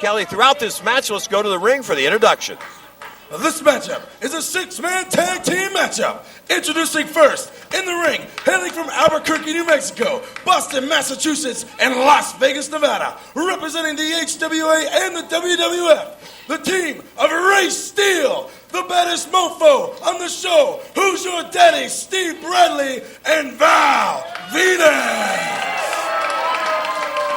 Kelly, throughout this match, let's go to the ring for the introduction. This matchup is a six-man tag team matchup. Introducing first, in the ring, hailing from Albuquerque, New Mexico, Boston, Massachusetts, and Las Vegas, Nevada, representing the HWA and the WWF, the team of Steele, the baddest mofo on the show. Who's your daddy? Steve Bradley and Val Venis.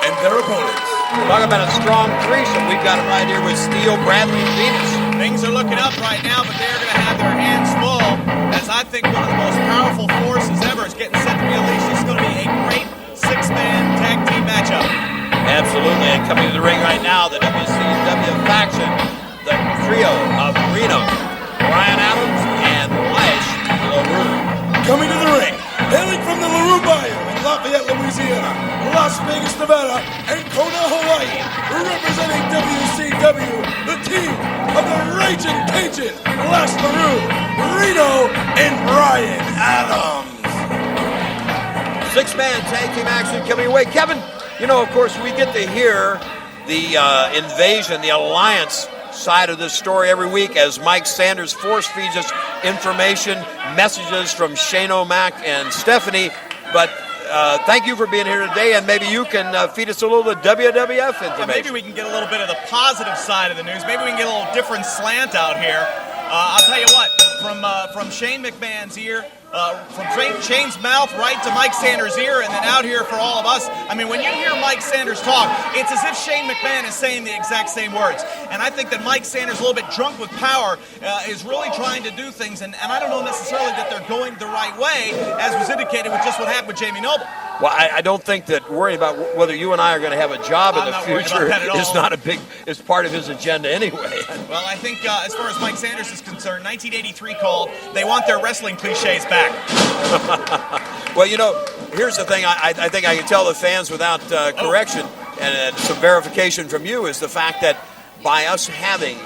And their opponents. Talk about a strong threesome. We've got it right here with Steele, Bradley, and Venis. Things are looking up right now, but they're going to have their hands full, as I think one of the most powerful forces ever is getting set to be unleashed. This is going to be a great six-man tag team matchup. Absolutely, and coming to the ring right now, the WCW faction, the trio of Reno, Brian Adams, and Lash LeRoux. Coming to the ring, hailing from the LaRue Bayou in Lafayette, Louisiana, Las Vegas, Nevada, and Kona, Hawaii, representing WCW, the team of the Raging Cajun, Lash LeRoux Reno, and Brian Adams. Six-man tag team action coming away. Kevin, you know, of course, we get to hear the invasion, the alliance side of this story every week as Mike Sanders force feeds us information, messages from Shane O'Mac and Stephanie. But thank you for being here today, and maybe you can feed us a little of the WWF information. Yeah, maybe we can get a little bit of the positive side of the news. Maybe we can get a little different slant out here. I'll tell you what, from Shane McMahon's ear, from Shane's mouth right to Mike Sanders' ear, and then out here for all of us. I mean, when you hear Mike Sanders talk, it's as if Shane McMahon is saying the exact same words. And I think that Mike Sanders, a little bit drunk with power, is really trying to do things, and I don't know necessarily that they're going the right way, as was indicated with just what happened with Jamie Noble. Well, I don't think that worrying about whether you and I are going to have a job in the future is part of his agenda anyway. Well, I think as far as Mike Sanders is concerned, 1983 called, they want their wrestling cliches back. Well, you know, here's the thing I think I can tell the fans without correction and some verification from you is the fact that by us having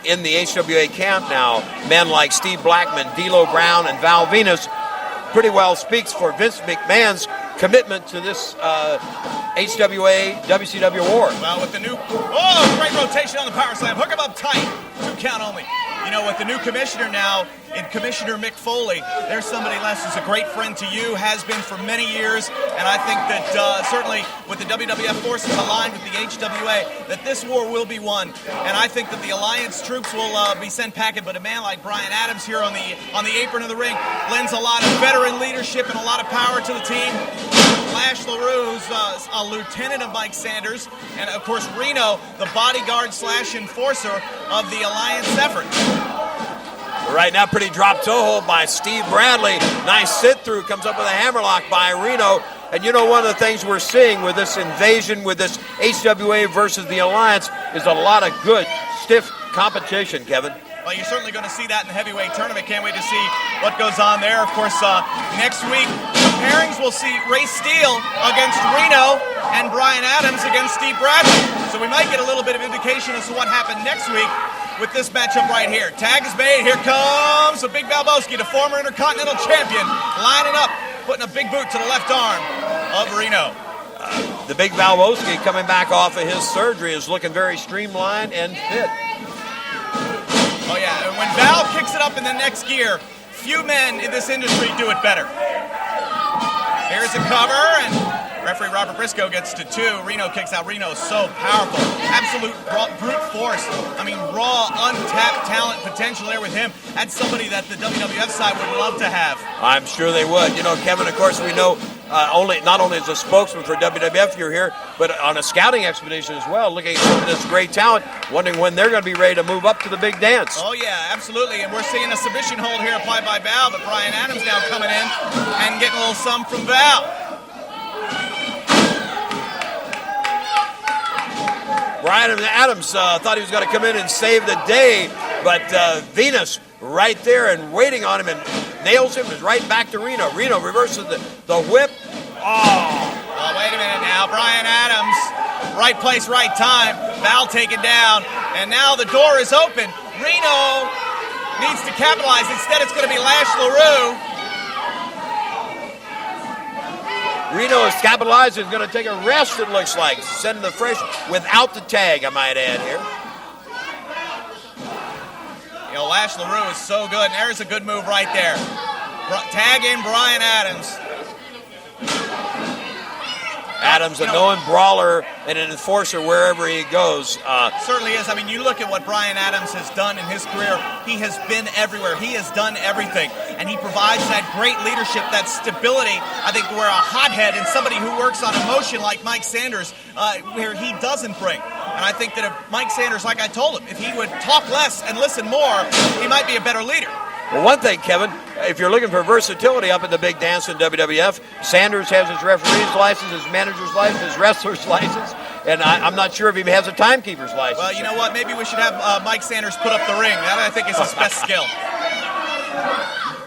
in the HWA camp now men like Steve Blackman, D'Lo Brown, and Val Venis pretty well speaks for Vince McMahon's commitment to this HWA WCW war. Well, with the new great rotation on the power slam, hook him up tight, 2 count only. You know, with the new commissioner now, in Commissioner Mick Foley, there's somebody, Les, who's a great friend to you, has been for many years, and I think that certainly with the WWF forces aligned with the HWA, that this war will be won. And I think that the Alliance troops will be sent packing, but a man like Brian Adams here on the apron of the ring lends a lot of veteran leadership and a lot of power to the team. Lash LeRoux, a lieutenant of Mike Sanders, and of course Reno, the bodyguard / enforcer of the Alliance effort. Right now, pretty drop toe hold by Steve Bradley. Nice sit-through, comes up with a hammerlock by Reno. And you know, one of the things we're seeing with this invasion, with this HWA versus the Alliance, is a lot of good, stiff competition, Kevin. Well, you're certainly going to see that in the heavyweight tournament. Can't wait to see what goes on there. Of course, next week, the pairings will see Steele against Reno and Brian Adams against Steve Bradley. So we might get a little bit of indication as to what happened next week with this matchup right here. Tag is made. Here comes the Big Valboski, the former Intercontinental Champion, lining up, putting a big boot to the left arm of Reno. The Big Valboski coming back off of his surgery is looking very streamlined and fit. Oh, yeah, and when Val kicks it up in the next gear, few men in this industry do it better. Here's a cover, and referee Robert Briscoe gets to 2. Reno kicks out. Reno is so powerful. Absolute brute force. I mean, raw, untapped talent potential there with him. That's somebody that the WWF side would love to have. I'm sure they would. You know, Kevin, of course, we know not only as a spokesman for WWF you're here, but on a scouting expedition as well, looking at some of this great talent, wondering when they're going to be ready to move up to the big dance. Oh, yeah, absolutely. And we're seeing a submission hold here applied by Val, but Brian Adams now coming in and getting a little some from Val. Brian Adams thought he was going to come in and save the day, but Venis right there and waiting on him and nails him, is right back to Reno. Reno reverses the whip. Oh, wait a minute now. Brian Adams, right place, right time. Val taken down, and now the door is open. Reno needs to capitalize. Instead, it's going to be Lash LeRoux. Reno is capitalized and is going to take a rest, it looks like. Sending the fresh without the tag, I might add here. You know, Lash LeRoux is so good, and there's a good move right there. Tag in Brian Adams. Adams, a known brawler and an enforcer wherever he goes. Certainly is. I mean, you look at what Brian Adams has done in his career. He has been everywhere. He has done everything. And he provides that great leadership, that stability. I think where a hothead and somebody who works on emotion like Mike Sanders, where he doesn't bring. And I think that if Mike Sanders, like I told him, if he would talk less and listen more, he might be a better leader. Well, one thing, Kevin, if you're looking for versatility up in the big dance in WWF, Sanders has his referee's license, his manager's license, his wrestler's license, and I'm not sure if he has a timekeeper's license. Well, you know what? Maybe we should have Mike Sanders put up the ring. That, I think, is his best skill.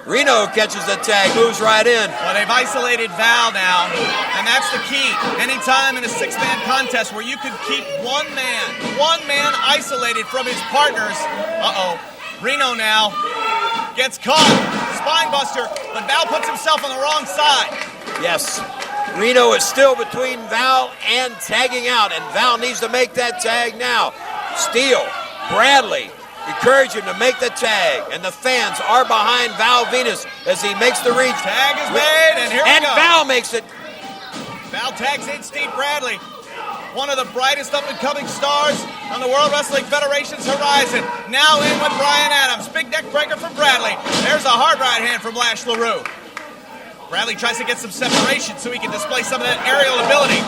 Reno catches the tag, moves right in. Well, they've isolated Val now, and that's the key. Anytime in a six-man contest where you could keep one man isolated from his partners. Reno now gets caught. Spine buster, but Val puts himself on the wrong side. Yes. Reno is still between Val and tagging out, and Val needs to make that tag now. Steele, Bradley, encourage him to make the tag, and the fans are behind Val Venis as he makes the reach. Tag is made, and here we go. And Val makes it. Val tags in Steve Bradley, one of the brightest up-and-coming stars on the World Wrestling Federation's horizon. Now in with Brian Adams. Big neck breaker from Bradley. There's a hard right hand from Lash LeRoux. Bradley tries to get some separation so he can display some of that aerial ability.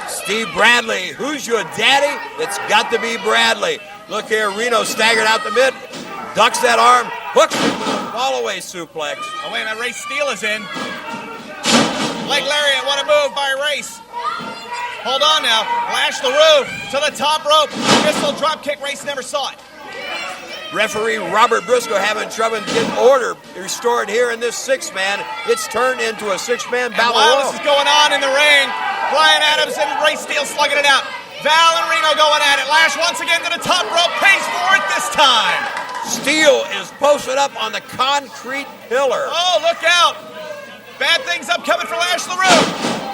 Steve Bradley, who's your daddy? It's got to be Bradley. Look here, Reno staggered out the mid, ducks that arm, hooks it with a fall-away suplex. Oh, wait a minute, Steele is in. Leg lariat, what a move by Race. Hold on now. Lash LeRoux to the top rope. Missile drop kick. Race never saw it. Referee Robert Briscoe having trouble getting order restored here in this six-man. It's turned into a six-man battle. While this is going on in the ring, Brian Adams and Ray Steele slugging it out. Val and Reno going at it. Lash once again to the top rope. Pays for it this time. Steele is posted up on the concrete pillar. Oh, look out. Bad things upcoming for Lash LeRoux.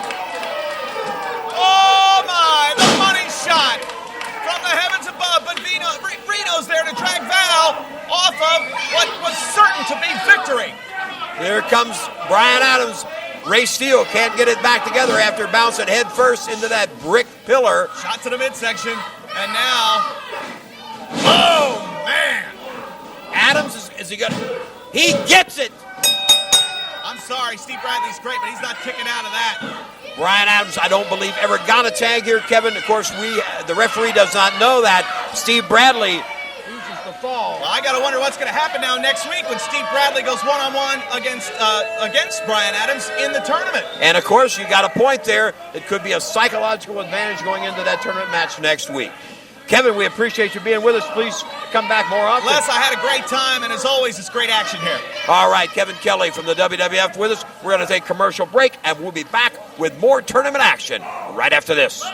Oh my, the money shot from the heavens above, but Reno's there to drag Val off of what was certain to be victory. Here comes Brian Adams. Ray Steele can't get it back together after bouncing head first into that brick pillar. Shot to the midsection, and now, oh man. Adams, is he gonna, he gets it. I'm sorry, Steve Bradley's great, but he's not kicking out of that. Brian Adams, I don't believe, ever got a tag here, Kevin. Of course, the referee does not know that. Steve Bradley uses the fall. Well, I got to wonder what's going to happen now next week when Steve Bradley goes one-on-one against Brian Adams in the tournament. And, of course, you got a point there. It could be a psychological advantage going into that tournament match next week. Kevin, we appreciate you being with us. Please come back more often. Les, I had a great time, and as always, it's great action here. All right, Kevin Kelly from the WWF with us. We're going to take a commercial break, and we'll be back with more tournament action right after this.